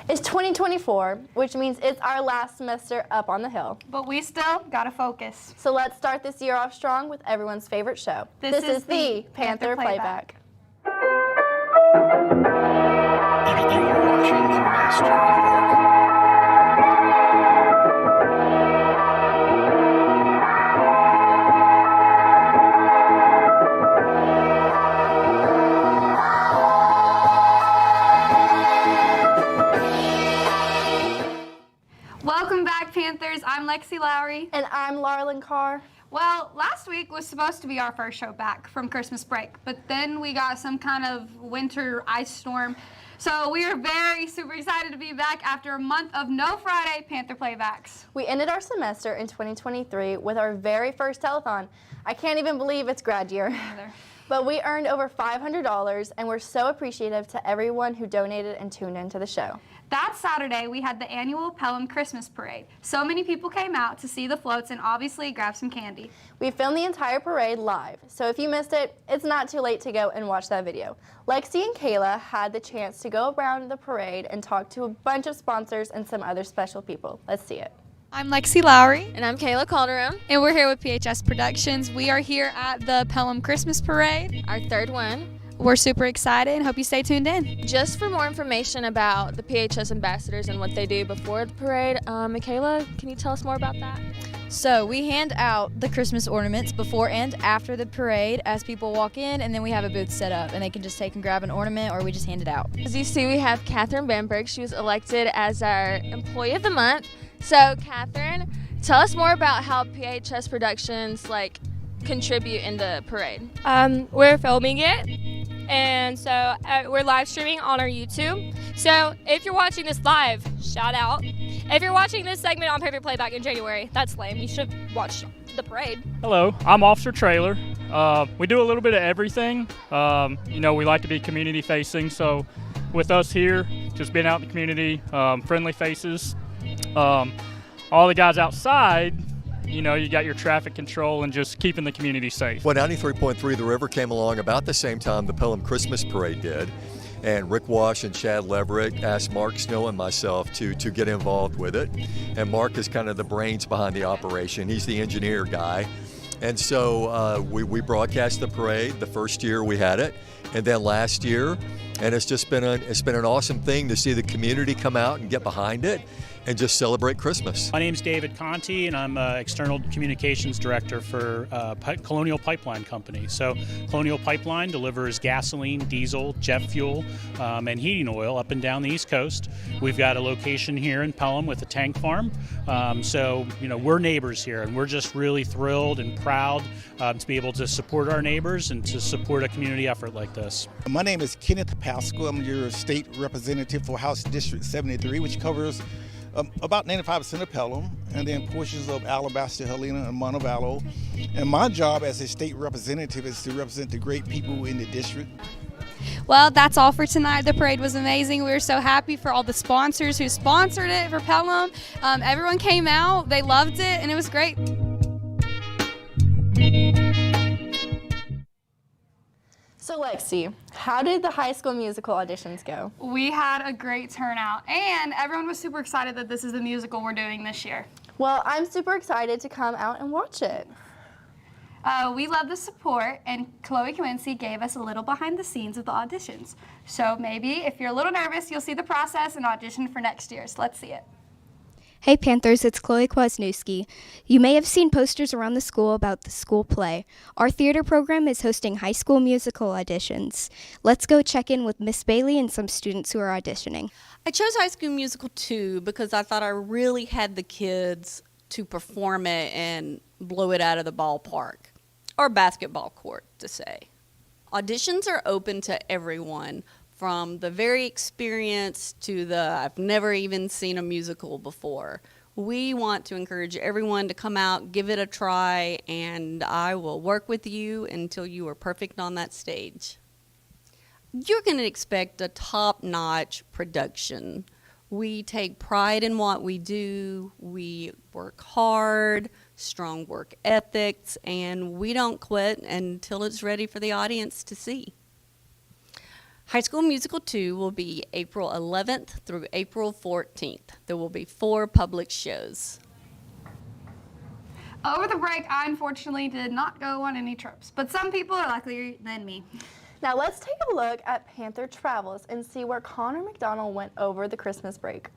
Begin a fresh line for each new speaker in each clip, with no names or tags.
It's 2024, which means it's our last semester up on the hill.
But we still gotta focus.
So let's start this year off strong with everyone's favorite show.
This is the
Panther Playback.
You are watching the Master of Work.
Welcome back, Panthers. I'm Lexi Lowry.
And I'm Larlin Carr.
Well, last week was supposed to be our first show back from Christmas break, but then we got some kind of winter ice storm. So we are super excited to be back after a month of no Friday Panther Playbacks.
We ended our semester in 2023 with our very first telethon. I can't even believe it's grad year.
Either.
But we earned over $500, and we're so appreciative to everyone who donated and tuned into the show.
That Saturday, we had the annual Pelham Christmas Parade. So many people came out to see the floats and obviously grab some candy.
We filmed the entire parade live, so if you missed it, it's not too late to go and watch that video. Lexi and Kayla had the chance to go around the parade and talk to a bunch of sponsors and some other special people. Let's see it.
I'm Lexi Lowry.
And I'm Kayla Calderon.
And we're here with PHS Productions. We are here at the Pelham Christmas Parade.
Our third one.
We're super excited and hope you stay tuned in.
Just for more information about the PHS ambassadors and what they do before the parade, Michaela, can you tell us more about that?
So we hand out the Christmas ornaments before and after the parade as people walk in, and then we have a booth set up and they can just take and grab an ornament, or we just hand it out.
As you see, we have Catherine Bamberg. She was elected as our Employee of the Month. So Catherine, tell us more about how PHS Productions contribute in the parade.
We're filming it, and so we're live streaming on our YouTube. So if you're watching this live, shout out. If you're watching this segment on Panther Playback in January, that's lame. You should watch the parade.
Hello, I'm Officer Trailer. We do a little bit of everything. We like to be community facing, so with us here, just being out in the community, friendly faces. All the guys outside, you got your traffic control and just keeping the community safe.
Well, 93.3 The River came along about the same time the Pelham Christmas Parade did. And Rick Wash and Chad Leverett asked Mark Snow and myself to get involved with it. And Mark is kind of the brains behind the operation. He's the engineer guy. And so we broadcast the parade the first year we had it, and then last year. And it's just been an awesome thing to see the community come out and get behind it and just celebrate Christmas.
My name is David Conti, and I'm External Communications Director for Colonial Pipeline Company. So Colonial Pipeline delivers gasoline, diesel, jet fuel, and heating oil up and down the East Coast. We've got a location here in Pelham with a tank farm. We're neighbors here, and we're just really thrilled and proud to be able to support our neighbors and to support a community effort like this.
My name is Kenneth Pascal. I'm your state representative for House District 73, which covers about 95% of Pelham, and then portions of Alabaster, Helena, and Montevallo. And my job as a state representative is to represent the great people in the district.
Well, that's all for tonight. The parade was amazing. We were so happy for all the sponsors who sponsored it for Pelham. Everyone came out, they loved it, and it was great.
So Lexi, how did the High School Musical auditions go?
We had a great turnout, and everyone was super excited that this is the musical we're doing this year.
Well, I'm super excited to come out and watch it.
We love the support, and Chloe Quincy gave us a little behind the scenes of the auditions. So maybe if you're a little nervous, you'll see the process and audition for next year. So let's see it.
Hey Panthers, it's Chloe Kwasniewski. You may have seen posters around the school about the school play. Our theater program is hosting High School Musical auditions. Let's go check in with Miss Bailey and some students who are auditioning.
I chose High School Musical 2 because I thought I really had the kids to perform it and blow it out of the ballpark, or basketball court to say. Auditions are open to everyone, from the very experienced to the I've never even seen a musical before. We want to encourage everyone to come out, give it a try, and I will work with you until you are perfect on that stage. You're going to expect a top-notch production. We take pride in what we do. We work hard, strong work ethics, and we don't quit until it's ready for the audience to see. High School Musical 2 will be April 11th through April 14th. There will be 4 public shows.
Over the break, I unfortunately did not go on any trips, but some people are luckier than me.
Now let's take a look at Panther Travels and see where Connor McDonald went over the Christmas break.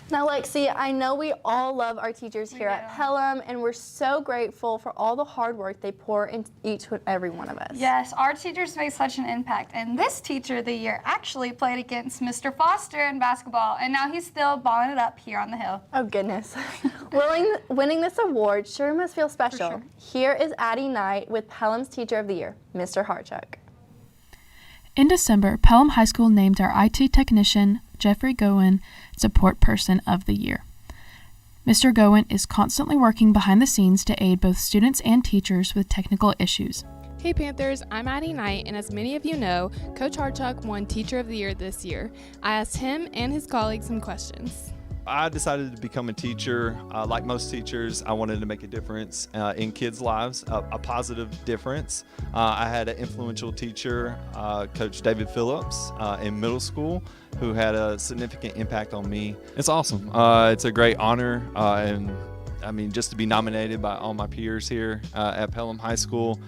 Now, Lexi, I know we all love our teachers here at Pelham, and we're so grateful for all the hard work they pour into each and every one of us.
Yes, our teachers make such an impact, and this teacher of the year actually played against Mr. Foster in basketball, and now he's still balling it up here on the hill.
Oh, goodness. Winning this award sure must feel special.
Sure.
Here is Addie Knight with Pelham's Teacher of the Year, Mr. Harchuk.
In December, Pelham High School named our IT technician, Jeffrey Gowen, Support Person of the Year. Mr. Gowen is constantly working behind the scenes to aid both students and teachers with technical issues.
Hey Panthers, I'm Addie Knight, and as many of you know, Coach Harchuk won Teacher of the Year this year. I asked him and his colleagues some questions.
I decided to become a teacher. Like most teachers, I wanted to make a difference in kids' lives, a positive difference. I had an influential teacher, Coach David Phillips, in middle school, who had a significant impact on me. It's awesome. It's a great honor, and I mean, just to be nominated by all my peers here at Pelham High School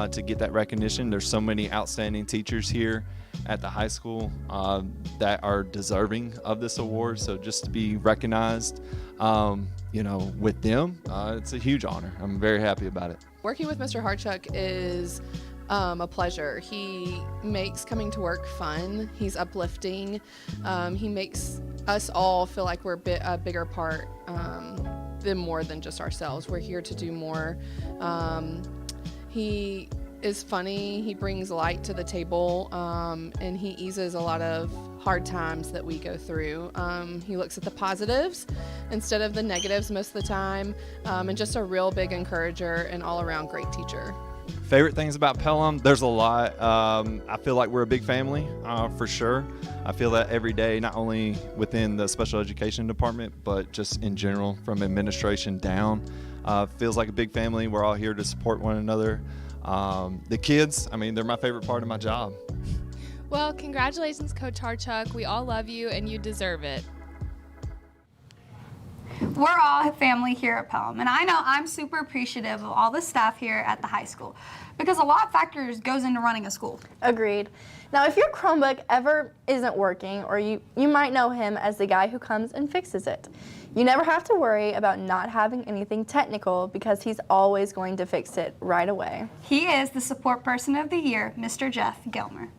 to get that recognition. There's so many outstanding teachers here at the high school that are deserving of this award, so just to be recognized with them, it's a huge honor. I'm very happy about it.
Working with Mr. Harchuk is a pleasure. He makes coming to work fun. He's uplifting. He makes us all feel like we're a bigger part than more than just ourselves. We're here to do more. He is funny. He brings light to the table, and he eases a lot of hard times that we go through. He looks at the positives instead of the negatives most of the time, and just a real big encourager and all-around great teacher.
Favorite things about Pelham, there's a lot. I feel like we're a big family, for sure. I feel that every day, not only within the special education department, but just in general, from administration down. Feels like a big family. We're all here to support one another. The kids, I mean, they're my favorite part of my job.
Well, congratulations, Coach Harchuk. We all love you, and you deserve it.
We're all family here at Pelham, and I know I'm super appreciative of all the staff here at the high school because a lot of factors goes into running a school.
Agreed. Now, if your Chromebook ever isn't working, or you might know him as the guy who comes and fixes it. You never have to worry about not having anything technical because he's always going to fix it right away.
He is the support person of the year, Mr. Jeff Gilmer.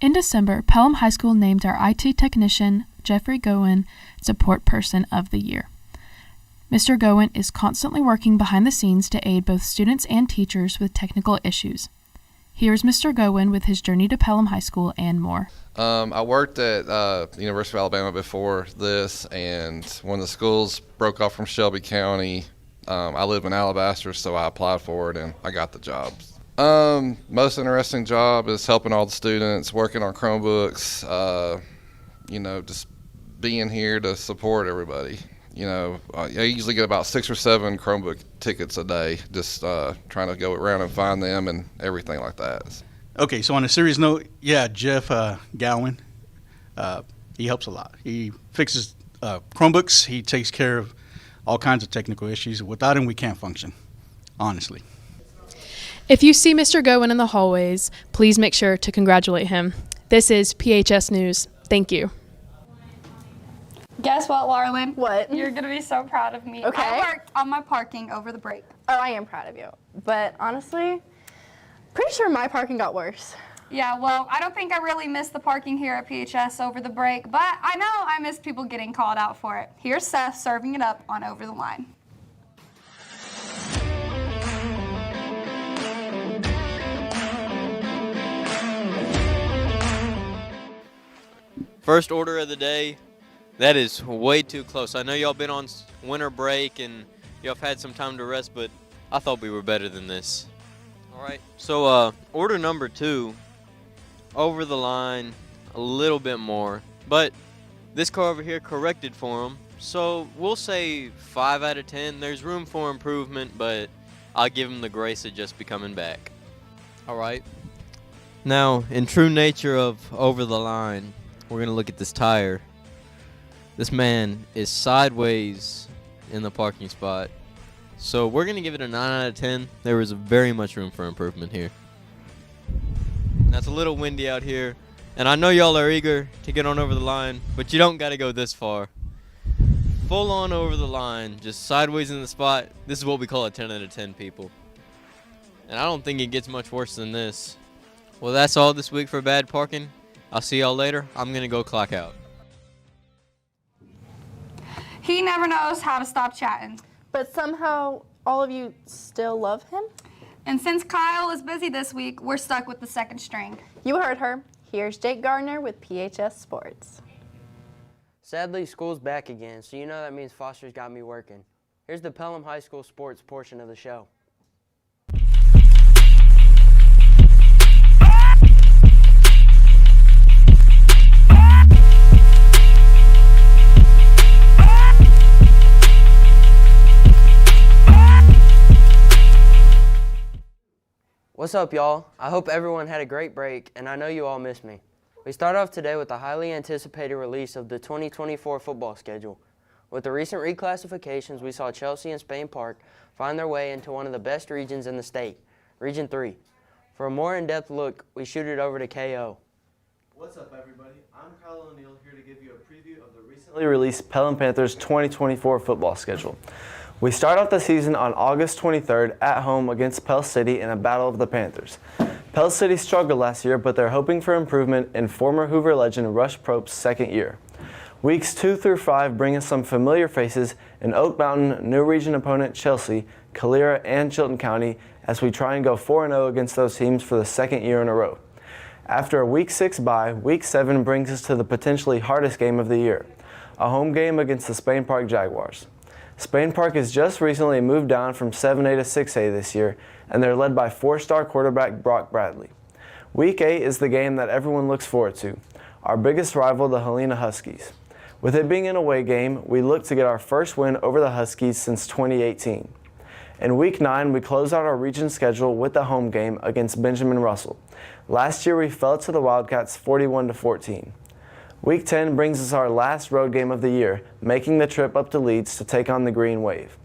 In December, Pelham High School named our IT technician, Jeffrey Gowen, Support Person of the Year. Mr. Gowen is constantly working behind the scenes to aid both students and teachers with technical issues. Here's Mr. Gowen with his journey to Pelham High School and more.
I worked at University of Alabama before this, and when the schools broke off from Shelby County, I live in Alabaster, so I applied for it and I got the job. Most interesting job is helping all the students, working on Chromebooks, just being here to support everybody. I usually get about 6 or 7 Chromebook tickets a day, just trying to go around and find them and everything like that.
Okay, so on a serious note, yeah, Jeff Gowen, he helps a lot. He fixes Chromebooks. He takes care of all kinds of technical issues. Without him, we can't function, honestly.
If you see Mr. Gowen in the hallways, please make sure to congratulate him. This is PHS News. Thank you.
Guess what, Larlin?
What?
You're going to be so proud of me.
Okay.
I worked on my parking over the break.
Oh, I am proud of you. But honestly, pretty sure my parking got worse.
Yeah, well, I don't think I really missed the parking here at PHS over the break, but I know I missed people getting called out for it. Here's Seth serving it up on Over the Line.
First order of the day, that is way too close. I know y'all been on winter break and y'all have had some time to rest, but I thought we were better than this. All right, so order number 2, over the line a little bit more, but this car over here corrected for him, so we'll say 5 out of 10. There's room for improvement, but I'll give him the grace of just becoming back. All right. Now, in true nature of over the line, we're going to look at this tire. This man is sideways in the parking spot. So we're going to give it a 9 out of 10. There was very much room for improvement here. That's a little windy out here. And I know y'all are eager to get on over the line, but you don't got to go this far. Full on over the line, just sideways in the spot. This is what we call a 10 out of 10, people. And I don't think it gets much worse than this. Well, that's all this week for bad parking. I'll see y'all later. I'm going to go clock out.
He never knows how to stop chatting.
But somehow all of you still love him?
And since Kyle is busy this week, we're stuck with the second string.
You heard her. Here's Jake Gardner with PHS Sports.
Sadly, school's back again, so you know that means Foster's got me working. Here's the Pelham High School sports portion of the show. What's up, y'all? I hope everyone had a great break, and I know you all miss me. We start off today with the highly anticipated release of the 2024 football schedule. With the recent reclassifications, we saw Chelsea and Spain Park find their way into one of the best regions in the state, Region 3. For a more in-depth look, we shoot it over to KO.
What's up, everybody? I'm Kyle O'Neill here to give you a preview of the recently released Pelham Panthers 2024 football schedule. We start off the season on August 23rd at home against Pell City in a battle of the Panthers. Pell City struggled last year, but they're hoping for improvement in former Hoover legend Rush Prope's second year. Weeks 2 through 5 bring us some familiar faces in Oak Mountain, new region opponent Chelsea, Calera, and Chilton County as we try and go 4-0 against those teams for the second year in a row. After a Week 6 bye, Week 7 brings us to the potentially hardest game of the year, a home game against the Spain Park Jaguars. Spain Park has just recently moved down from 7A to 6A this year, and they're led by 4-star quarterback Brock Bradley. Week 8 is the game that everyone looks forward to, our biggest rival, the Helena Huskies. With it being an away game, we look to get our first win over the Huskies since 2018. In Week 9, we close out our region schedule with the home game against Benjamin Russell. Last year, we fell to the Wildcats 41-14. Week 10 brings us our last road game of the year, making the trip up to Leeds to take on the Green Wave.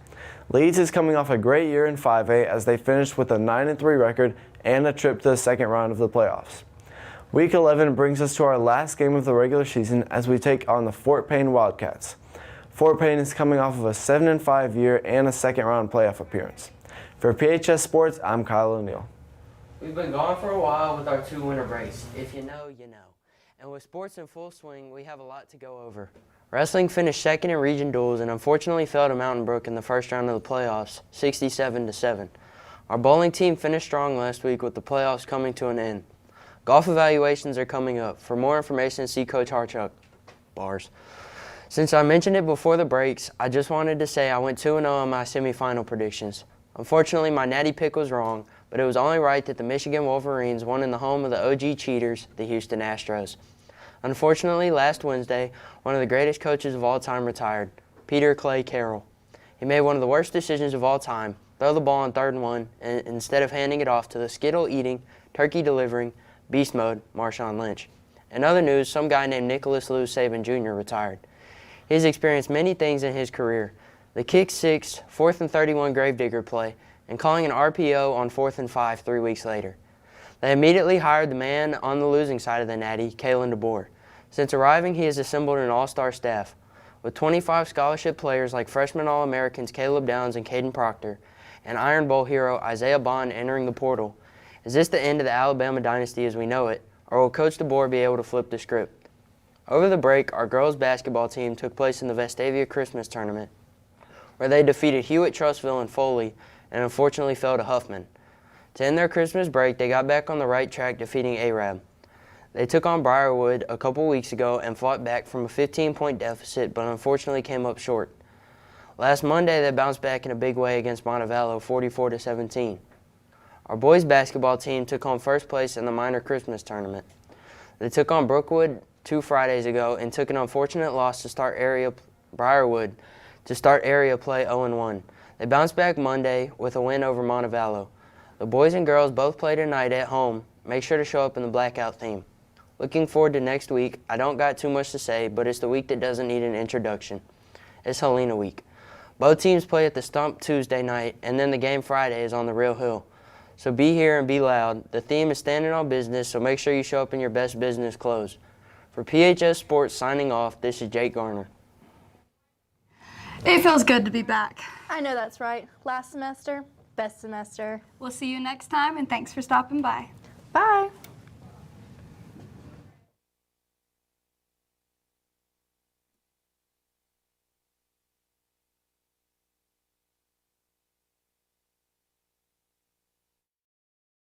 Leeds is coming off a great year in 5A as they finished with a 9-3 record and a trip to the second round of the playoffs. Week 11 brings us to our last game of the regular season as we take on the Fort Payne Wildcats. Fort Payne is coming off of a 7-5 year and a second round playoff appearance. For PHS Sports, I'm Kyle O'Neill.
We've been gone for a while with our 2 winter breaks. If you know, you know. And with sports in full swing, we have a lot to go over. Wrestling finished second in region duels and unfortunately fell to Mountain Brook in the first round of the playoffs, 67-7. Our bowling team finished strong last week with the playoffs coming to an end. Golf evaluations are coming up. For more information, see Coach Harchuck. Bars. Since I mentioned it before the breaks, I just wanted to say I went 2-0 on my semifinal predictions. Unfortunately, my natty pick was wrong, but it was only right that the Michigan Wolverines won in the home of the OG cheaters, the Houston Astros. Unfortunately, last Wednesday, one of the greatest coaches of all time retired, Peter Clay Carroll. He made one of the worst decisions of all time, throw the ball on 3rd and 1, and instead of handing it off to the skittle-eating, turkey-delivering, beast mode, Marshawn Lynch. In other news, some guy named Nicholas Lou Saban Jr. retired. He has experienced many things in his career. The kick 6, 4th and 31 gravedigger play, and calling an RPO on 4th and 5 3 weeks later. They immediately hired the man on the losing side of the Natty, Kalen DeBoer. Since arriving, he has assembled an all-star staff. With 25 scholarship players like freshman All-Americans Caleb Downs and Caden Proctor, and Iron Bowl hero Isaiah Bond entering the portal. Is this the end of the Alabama dynasty as we know it, or will Coach DeBoer be able to flip the script? Over the break, our girls basketball team took place in the Vestavia Christmas Tournament, where they defeated Hewitt, Trussville, and Foley, and unfortunately fell to Huffman. To end their Christmas break, they got back on the right track, defeating Arab. They took on Briarwood a couple weeks ago and fought back from a 15-point deficit, but unfortunately came up short. Last Monday, they bounced back in a big way against Montevallo, 44-17. Our boys basketball team took home first place in the minor Christmas tournament. They took on Brookwood 2 Fridays ago and took an unfortunate loss to start Briarwood to start area play 0-1. They bounced back Monday with a win over Montevallo. The boys and girls both play tonight at home. Make sure to show up in the blackout theme. Looking forward to next week. I don't got too much to say, but it's the week that doesn't need an introduction. It's Helena week. Both teams play at the Stump Tuesday night, and then the game Friday is on the Real Hill. So be here and be loud. The theme is standing on business, so make sure you show up in your best business clothes. For PHS Sports signing off, this is Jake Garner.
It feels good to be back.
I know that's right. Last semester, best semester.
We'll see you next time, and thanks for stopping by.
Bye.